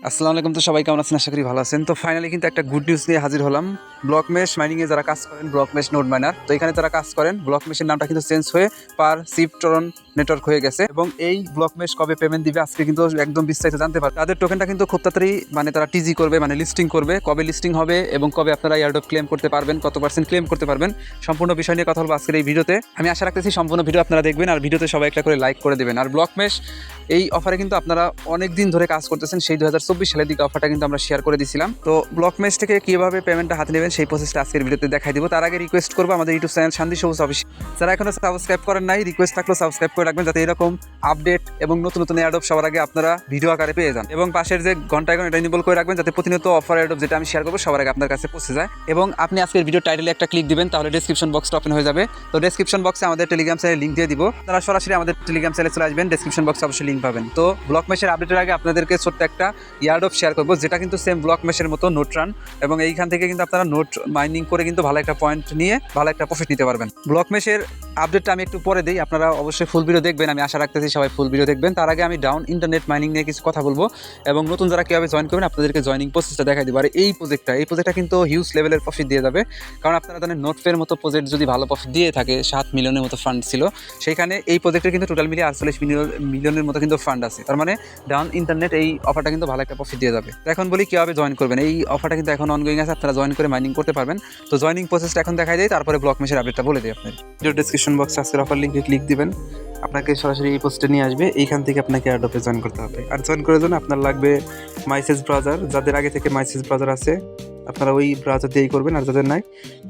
আসসালামু আলাইকুম। তো সবাই কেমন আছেন? আশা করি ভালো আছেন। তো ফাইনালি কিন্তু একটা গুড নিউজ নিয়ে হাজির হলাম। ব্লক মেশ মাইনিংয়ে যারা কাজ করেন, ব্লক মেশ নোড মাইনার, তো এখানে যারা কাজ করেন ব্লক মেশের নামটা কিন্তু চেঞ্জ হয়ে পার সিপটরন নেটওয়ার্ক হয়ে গেছে এবং এই ব্লক মেশ কবে পেমেন্ট দিবে আজকে কিন্তু একদম বিস্তারিত জানতে পারবেন। তাদের টোকেনটা কিন্তু খুব তাড়াতাড়ি তারা টিজি করবে, লিস্টিং করবে। কবে লিস্টিং হবে এবং কবে আপনারা এয়ারড্রপ ক্লেম করতে পারবেন, কত পার্সেন্ট ক্লেম করতে পারবেন, সম্পূর্ণ বিষয় নিয়ে কথা বলবো আজকের এই ভিডিওতে। আমি আশা রাখতেছি সম্পূর্ণ ভিডিও আপনারা দেখবেন আর ভিডিওতে সবাই একটা করে লাইক করে দেবেন। আর ব্লক মেশ এই অফারে কিন্তু আপনারা অনেক দিন ধরে কাজ করতেছেন, সেই 2024 সালের দিকে অফারটা কিন্তু আমরা শেয়ার করে দিয়েছিলাম। তো ব্লক মেশ থেকে কীভাবে পেমেন্টটা হাতে নেবেন সেই প্রসেসটা আজকের ভিডিওতে দেখাই দিব। তার আগে রিকোয়েস্ট করবো আমাদের ইউটিউব চ্যানেল শান্তি সবুজ অফিস যারা এখনো সাবস্ক্রাইব করেন নাই, রিকোয়েস্ট থাকলেও সাবস্ক্রাইব করে রাখবেন যাতে এরকম আপডেট এবং নতুন নতুন এয়ারড্রপ সবার আগে আপনারা ভিডিও আকারে পেয়ে যান। এবং পাশের যে ঘন্টা আইকন এটা ইনেবল করে রাখবেন যাতে প্রতিনিয়ত অফার এয়ারড্রপ যেটা আমি শেয়ার করবো সবার আগে আপনার কাছে পৌঁছে যায়। এবং আপনি আজকের ভিডিও টাইটেলে একটা ক্লিক দিবেন, তাহলে ডেসক্রিপশন বক্সটা ওপেন হয়ে যাবে। তো ডেসক্রিপশন বক্সে আমাদের টেলিগ্রাম চ্যানেল লিঙ্ক দিয়ে দিব, তারা সরাসরি আমাদের টেলিগ্রাম চ্যানেলে চলে আসবেন, ডেসক্রিপশন বক্সে অবশ্যই লিঙ্ক পাবেন। তো ব্লক মেশের আপডেটের আগে আপনাদেরকে ছোট্ট একটা এয়ারড্রপ শেয়ার করবো যেটা কিন্তু সেম ব্লক মেশের মতো নোট রান, এবং এইখান থেকে কিন্তু আপনারা নোট মাইনিং করে কিন্তু ভালো একটা পয়েন্ট নিয়ে ভালো একটা প্রফিট নিতে পারবেন। ব্লক মেশের আপডেটটা আমি একটু পরে দিই, আপনারা অবশ্যই ফুল ভিডিও দেখবেন, আমি আশা রাখতেছি সবাই ফুল ভিডিও দেখবেন। তার আগে আমি ডাউন ইন্টারনেট মাইনিং নিয়ে কিছু কথা বলবো এবং নতুন যারা কীভাবে জয়েন করবেন আপনাদেরকে জয়নিং প্রসেসটা দেখাই দিব। আর এই প্রজেক্টটা কিন্তু হিউজ লেভেলের প্রফিট দিয়ে যাবে, কারণ আপনারা জানেন নোটফের মতো প্রজেক্ট যদি ভালো প্রফিট দিয়ে থাকে, 7 মিলিয়নের মতো ফান্ড ছিল সেইখানে, এই প্রজেক্টের কিন্তু টোটাল মিলিয়ে 48 মিলিয়নের মতো কিন্তু ফান্ড আছে। তার মানে ডাউন ইন্টারনেট এই অফারটা কিন্তু ভালো একটা প্রফিট দিয়ে যাবে। তো এখন বলি কীভাবে জয়েন করবেন। এই অফারটা কিন্তু এখন অনগোয়িং আছে, আপনারা জয়েন করে মাইনিং করতে পারবেন। তো জয়নিং প্রসেসটা এখন দেখাই দেয়, তারপরে ব্লক মেশের আপডেটটা বলে দিই। আপনার ভিডিও ডেসক্রিপশন বক্সে আজকের অফার লিঙ্কে ক্লিক দিবেন, আপনাকে সরাসরি এই পোস্টে নিয়ে আসবে। এইখান থেকে আপনাকে এয়ারড্রপে জয়েন করতে হবে। আর জয়েন করার জন্য আপনার লাগবে মাইসেজ ব্রাউজার, যাদের আগে থেকে মাইসেজ ব্রাউজার আছে আপনারা ওই ব্রাউজার দিয়েই করবেন, আর যাদের নাই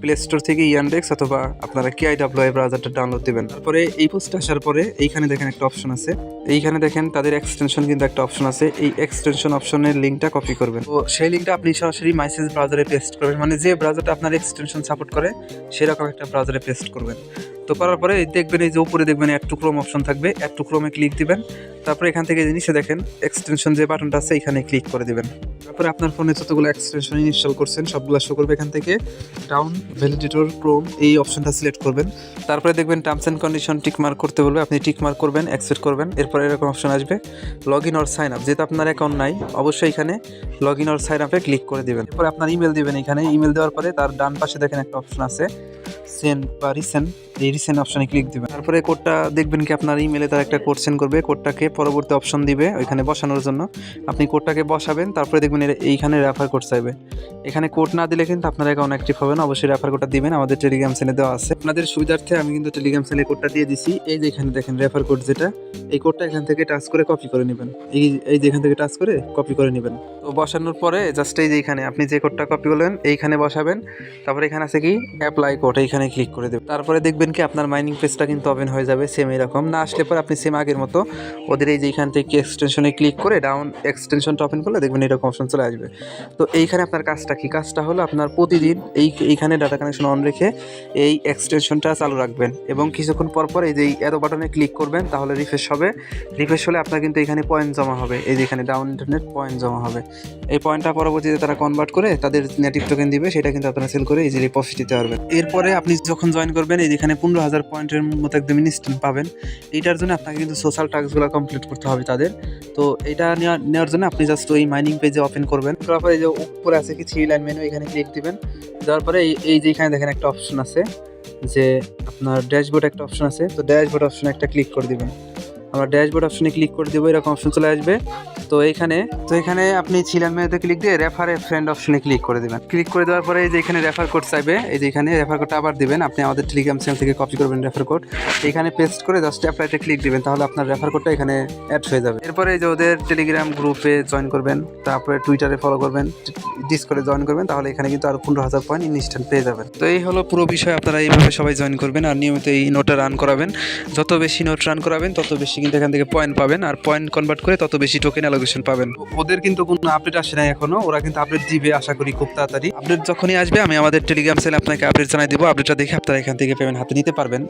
প্লে স্টোর থেকে ইয়ান্ডেক্স অথবা আপনারা KIWI ব্রাউজারটা ডাউনলোড দেবেন। তারপরে এই পোস্টে আসার পরে এইখানে দেখেন একটা অপশন আছে, এইখানে দেখেন তাদের এক্সটেনশন কিন্তু একটা অপশন আছে, এই এক্সটেনশন অপশনের লিঙ্কটা কপি করবেন। তো সেই লিঙ্কটা আপনি সরাসরি মাইসেজ ব্রাউজারে পেস্ট করবেন, যে ব্রাউজারটা আপনার এক্সটেনশন সাপোর্ট করে সেরকম একটা ব্রাউজারে পেস্ট করবেন। তো করার পরে দেখবেন এই যে উপরে দেখবেন অ্যাড টু ক্রোম অপশন থাকবে, অ্যাড টু ক্রোমে ক্লিক দিবেন। তারপরে এখান থেকে নিচে দেখেন এক্সটেনশন যে বাটনটা আছে এখানে ক্লিক করে দিবেন। তারপরে আপনার ফোনে যতগুলো এক্সটেনশন ইনস্টল করছেন সবগুলো শো করবে। এখান থেকে ডাউন ভ্যালিডেটর ক্রোম এই অপশনটা সিলেক্ট করবেন। তারপরে দেখবেন terms and condition tick mark করতে বলবে, আপনি টিক মার্ক করবেন, অ্যাকসেপ্ট করবেন। এরপর এরকম অপশন আসবে log in or sign up, যেহেতু আপনার অ্যাকাউন্ট নাই অবশ্যই এখানে লগ ইন অর সাইন আপে ক্লিক করে দিবেন। এরপরে আপনার ইমেল দিবেন, এখানে ইমেল দেওয়ার পরে তার ডান পাশে দেখেন একটা অপশন আছে সেন্ড বা রিসেন্ড, এই রিসেন্ড অপশনে ক্লিক দিবেন। তারপরে কোডটা দেখবেন কি আপনার ইমেলে তার একটা কোড সেন্ড করবে, কোডটাকে পরবর্তী অপশন দিবে ওইখানে বসানোর জন্য, আপনি কোডটাকে বসাবেন। তারপরে দেখবেন এইখানে রেফার কোড চাইবে, এখানে কোড না দিলে কিন্তু আপনার অ্যাকাউন্ট অ্যাক্টিভ হবে না, অবশ্যই রেফার কোডটা দিবেন। আমাদের টেলিগ্রাম চ্যানেলে দেওয়া আছে, আপনাদের সুবিধার্থে আমি কিন্তু টেলিগ্রাম চ্যানেলে কোডটা দিয়ে দিছি। এই যে এখানে দেখেন রেফার কোড যেটা, এই কোডটা এখান থেকে টাচ করে কপি করে নেবেন, এই যে এখান থেকে টাচ করে কপি করে নেবেন। তো বসানোর পরে জাস্ট এই যে এখানে আপনি যে কোডটা কপি করলেন এইখানে বসাবেন। তারপরে এখানে আছে কি অ্যাপ্লাই কোড, এইখানে ক্লিক করে দেবেন। তারপরে দেখবেন কি আপনার মাইনিং পেজটা কিন্তু ওপেন হয়ে যাবে সেম এরকম। না আসলে পরে আপনি সেম আগের মতো ওদের এই যে এখান থেকে এক্সটেনশনে ক্লিক করে ডাউন এক্সটেনশনটা ওপেন করলে দেখবেন এরকম অপশন চলে আসবে। তো এইখানে আপনার কাজটা কি, কাজটা হলো আপনার প্রতিদিন এইখানে ডাটা কানেকশন অন রেখে এই এক্সটেনশনটা চালু রাখবেন এবং কিছুক্ষণ পর পর এই যে অ্যারো বাটনে ক্লিক করবেন, তাহলে রিফ্রেশ হবে। রিফ্রেশ হলে আপনার কিন্তু এখানে পয়েন্ট জমা হবে, এই যে এখানে ডাউন ইন্টারনেট পয়েন্ট জমা হবে। এই পয়েন্টটা পরবর্তীতে তারা কনভার্ট করে তাদের নেটিভ টোকেন দিবে, সেটা কিন্তু আপনারা সেল করে ইজিলি প্রফিট দিতে পারবেন। এরপরে আপনি যখন জয়েন করবেন এই যেখানে 15,000 পয়েন্টের মতো একদম ইনস্ট্যান্ট পাবেন। এইটার জন্য আপনাকে কিন্তু সোশ্যাল টাস্কগুলো কমপ্লিট করতে হবে তাদের। তো এটা নেওয়ার জন্য আপনি জাস্ট ওই মাইনিং পেজে ওপেন করবেন, তারপরে এই যে উপরে আছে কি 3 লাইন মেনু, এখানে ক্লিক দিবেন। দেওয়ার পরে এই যে এখানে দেখেন একটা অপশন আছে যে আপনার ড্যাশবোর্ড একটা অপশন আছে, তো ড্যাশবোর্ড অপশনে একটা ক্লিক করে দিবেন। আমরা ড্যাশবোর্ড অপশনে ক্লিক করে দেবো, এরকম অপশন চলে আসবে। তো এখানে আপনি ছিলেন মেয়েতে ক্লিক দিয়ে রেফার এ ফ্রেন্ড অপশনে ক্লিক করে দেবেন। ক্লিক করে দেওয়ার পরে এই যে এখানে রেফার কোড চাইবে, এই যে এখানে রেফার কোডটা আবার দিবেন। আপনি আমাদের টেলিগ্রাম চ্যানেল থেকে কপি করবেন রেফার কোড, এখানে পেস্ট করে জাস্ট অ্যাপ্লাইতে ক্লিক দিবেন, তাহলে আপনার রেফার কোডটা এখানে অ্যাড হয়ে যাবে। এরপরে এই যে ওদের টেলিগ্রাম গ্রুপে জয়েন করবেন, তারপরে টুইটারে ফলো করবেন, ডিসকর্ডে জয়েন করবেন, তাহলে এখানে কিন্তু আরও 15,000 পয়েন্ট ইনস্ট্যান্ট পেয়ে যাবেন। তো এই হলো পুরো বিষয়, আপনারা এইভাবে সবাই জয়েন করবেন আর নিয়মিত এই নোটটা রান করাবেন। যত বেশি নোট রান করাবেন তত বেশি কিন্তু এখান থেকে পয়েন্ট পাবেন, আর পয়েন্ট কনভার্ট করে তত বেশি টোকেন অ্যালোকেশন পাবেন। ওদের কিন্তু কোনো আপডেট আসে নাই এখনো, ওরা কিন্তু আপডেট দিবে আশা করি খুব তাড়াতাড়ি। আপডেট যখনই আসবে আমি আমাদের টেলিগ্রাম চ্যানেলে আপনাকে আপডেট জানাই দিব, আপডেটটা দেখে আপনারা এখান থেকে পেমেন্ট হাতে নিতে পারবেন।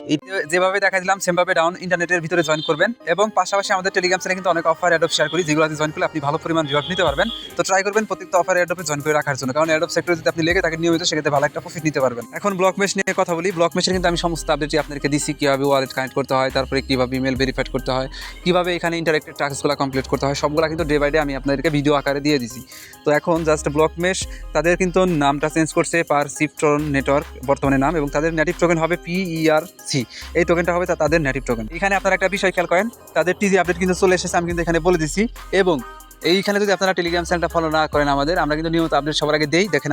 যেভাবে দেখা দিলাম সেমভাবে ডাউন ইন্টারনেটের ভিতরে জয়েন করবেন এবং পাশাপাশি আমাদের টেলিগ্রাম চ্যানেলে কিন্তু অনেক অফার অ্যাডপ শেয়ার করি, যেগুলোতে জয়েন করলে আপনি ভালো পরিমাণ রিওয়ার্ড নিতে পারবেন। তো ট্রাই করবেন প্রত্যেকটা অফার অ্যাডপে জয়েন করে রাখার জন্য, কারণ অ্যাডপ সেক্টরে যদি আপনি লেগে তাকে নিয়মিত সেক্ষেত্রে ভালো একটা প্রফিট নিতে পারবেন। এখন ব্লক মেশ নিয়ে কথা বলি। ব্লক মেশের কিন্তু আমি সমস্ত আপডেটই আপনাদেরকে দিচ্ছি, কীভাবে ওয়ালেট কানেক্ট করতে হয়, তারপরে কীভাবে ইমেল ভেরিফাইড করতে হয়, হয়, কীভাবে এখানে ইন্টারেক্টেড টাস্কগুলো কমপ্লিট করতে হয়, সবগুলো কিন্তু ডে বাই ডে আমি আপনাদেরকে ভিডিও আকারে দিয়ে দিছি। তো এখন জাস্ট ব্লক মেশ তাদের কিন্তু নামটা চেঞ্জ করছে পারসিপট্রন নেটওয়ার্ক বর্তমানে নাম, এবং তাদের নেটিভ টোকেন হবে PERC। এই টোকেনটা হবে তাদের নেটিভ টোকেন। এখানে আপনারা একটা বিষয় খেয়াল করেন, তাদের টিজি আপডেট কিন্তু চলে এসেছে, আমি কিন্তু এখানে বলে দিছি। এবং এইখানে যদি আপনারা টেলিগ্রাম চ্যানেলটা ফলো না করেন আমাদের, আমরা কিন্তু নিয়মিত আপডেট সবার আগে দেই, দেখেন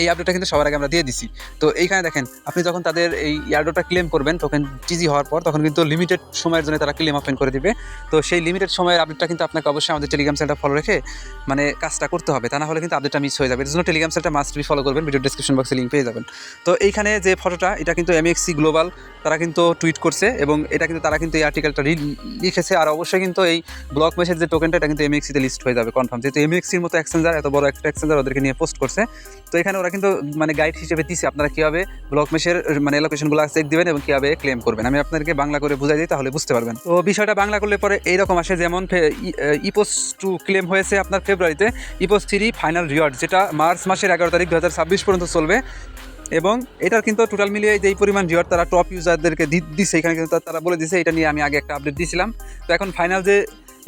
এই আপডেটটা কিন্তু সবার আগে আমরা দিয়ে দিছি। তো এইখানে দেখেন, আপনি যখন তাদের এই ইয়ারডোটা ক্লেম করবেন টোকেন টিজি হওয়ার পর, তখন কিন্তু লিমিটেড সময়ের জন্য তারা ক্লেম ওপেন করে দিবে। তো সেই লিমিটেড সময়ের আপডেটটা কিন্তু আপনাকে অবশ্যই আমাদের টেলিগ্রাম চ্যানেলটা ফলো রেখে মানে কাজটা করতে হবে, তা না হলে কিন্তু আপডেটটা মিস হয়ে যাবে। এর জন্য টেলিগ্রাম চ্যানেলটা মাস্ট বি ফলো করবেন, ভিডিও ডেসক্রিপশন বক্সে লিঙ্ক পেয়ে যাবেন। তো এইখানে যে ফটোটা, এটা কিন্তু MXC গ্লোবাল তারা কিন্তু টুইট করছে, এবং এটা কিন্তু তারা কিন্তু এই আর্টিকেলটা লিখেছে। আর অবশ্যই কিন্তু এই ব্লক মেশের যে টোকেনটা, এটা কিন্তু MXCতে লিস্ট হয়ে যাবে কনফার্ম, যেহেতু MXCর মতো এক্সচেঞ্জার, এত বড় একটা এক্সচেঞ্জার ওদেরকে নিয়ে পোস্ট করছে। তো এখানে ওরা কিন্তু মানে গাইড হিসেবে দিচ্ছে আপনারা কীভাবে ব্লক মেশের মানে লোকেশনগুলো চেক দিবেন এবং কীভাবে ক্লেম করবেন। আমি আপনাদেরকে বাংলা করে বুঝাই দিই, তাহলে বুঝতে পারবেন। তো বিষয়টা বাংলা করলে পরে এইরকম আসে, যেমন ইপোস 2 ক্লেম হয়েছে আপনার ফেব্রুয়ারিতে, ইপোস 3 ফাইনাল রিওয়ার্ড, যেটা মার্চ মাসের 11 তারিখ 2026 পর্যন্ত চলবে। এবং এটার কিন্তু টোটাল মিলিয়ে যেই পরিমাণ রিওয়ার্ড তারা টপ ইউজারদেরকে দিচ্ছে, এখানে কিন্তু তারা বলে দিচ্ছে, এটা নিয়ে আমি আগে একটা আপডেট দিয়েছিলাম। তো এখন ফাইনাল যে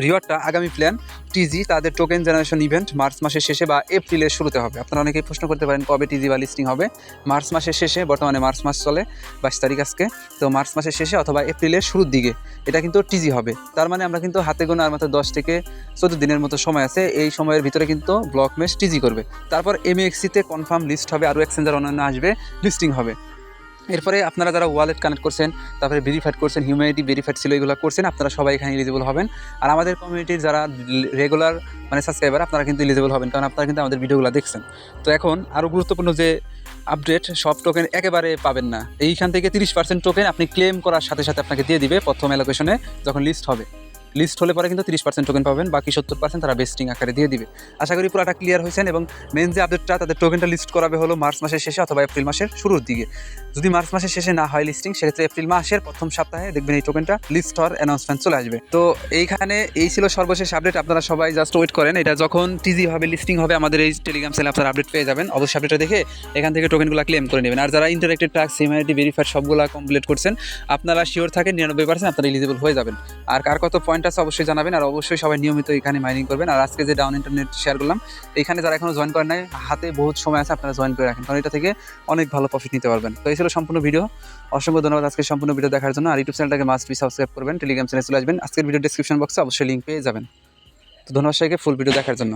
রিওয়ার্ডটা, আগামী প্ল্যান টিজি তাদের টোকেন জেনারেশন ইভেন্ট মার্চ মাসের শেষে বা এপ্রিলের শুরুতে হবে। আপনারা অনেকেই প্রশ্ন করতে পারেন কবে টিজি বা লিস্টিং হবে। মার্চ মাসের শেষে, বর্তমানে মার্চ মাস চলে 22 তারিখ আজকে, তো মার্চ মাসের শেষে অথবা এপ্রিলের শুরুর দিকে এটা কিন্তু টিজি হবে। তার মানে আমরা কিন্তু হাতে গোনা আর মাত্র 10 থেকে 14 দিনের মতো সময় আছে, এই সময়ের ভিতরে কিন্তু ব্লক মেশ টিজি করবে। তারপর MXCতে কনফার্ম লিস্ট হবে, আরও এক্সচেঞ্জার অন্যান্য আসবে, লিস্টিং হবে। এরপরে আপনারা যারা ওয়ালেট কানেক্ট করছেন, তারপরে ভেরিফাইড করছেন, হিউম্যানিটি ভেরিফাইড ছিল, এগুলো করছেন, আপনারা সবাই এখানে এলিজিবল হবেন। আর আমাদের কমিউনিটির যারা রেগুলার মানে সাবস্ক্রাইবার, আপনারা কিন্তু এলিজিবল হবেন, কারণ আপনারা কিন্তু আমাদের ভিডিওগুলো দেখছেন। তো এখন আরও গুরুত্বপূর্ণ যে আপডেট, সব টোকেন একেবারে পাবেন না। এইখান থেকে 30% টোকেন আপনি ক্লেম করার সাথে সাথে আপনাকে দিয়ে দিবে প্রথম অ্যালোকেশনে, যখন লিস্ট হবে। লিস্ট হলে পরে কিন্তু 30% টোকেন পাবেন, বাকি 70% তারা বেস্টিং আকারে দিয়ে দিবে। আশা করি পুরোটা ক্লিয়ার হয়েছেন। এবং মেন যে আপডেটটা, তাদের টোকেনটা লিস্ট করাবে হলো মার্চ মাসের শেষে অথবা এপ্রিল মাসের শুরুর দিকে। যদি মার্চ মাসের শেষে না হয় লিস্টিং, সেক্ষেত্রে এপ্রিল মাসের প্রথম সপ্তাহে দেখবেন এই টোকেনটা লিস্ট হওয়ার অ্যানাউন্সমেন্ট চলে আসবে। তো এইখানে এই ছিল সর্বশেষ আপডেট, আপনারা সবাই জাস্ট ওয়েট করেন। এটা যখন টিজি হবে, লিস্টিং হবে, আমাদের এই টেলিগ্রাম চ্যানেলে আপনারা আপডেট পেয়ে যাবেন। অবশ্যই আপডেটটা দেখে এখান থেকে টোকেনগুলো ক্লেম করে নেবেন। আর যারা ইন্টারেক্টেড টাস্ক, হিউম্যানিটি ভেরিফাইড সবগুলো কমপ্লিট করছেন, আপনারা শিওর থাকেন 99% আপনারা এলিজিবল হয়ে যাবেন। আর কার কত পয়েন্ট আছে অবশ্যই জানাবেন। আর অবশ্যই সবাই নিয়মিত এখানে মাইনিং করবেন। আর আজকে যে ডাউন ইন্টারনেট শেয়ার করলাম, এখানে যারা এখনো জয়েন করেন নাই, হাতে বহুত সময় আছে, আপনারা জয়েন করে রাখেন, কারণ এটা থেকে অনেক ভালো প্রফিট নিতে পারবেন। তো এই ছিল সম্পূর্ণ ভিডিও। অসংখ্য ধন্যবাদ আজকে সম্পূর্ণ ভিডিও দেখার জন্য। আর ইউটিউব চ্যানেলটাকে মাস্ট বি সাবস্ক্রাইব করবেন, টেলিগ্রাম চ্যানেলে চলে আসবেন, আজকের ভিডিও ডেসক্রিপশন বক্সে অবশ্যই লিঙ্ক পেয়ে যাবেন। তো ধন্যবাদ সবাইকে ফুল ভিডিও দেখার জন্য।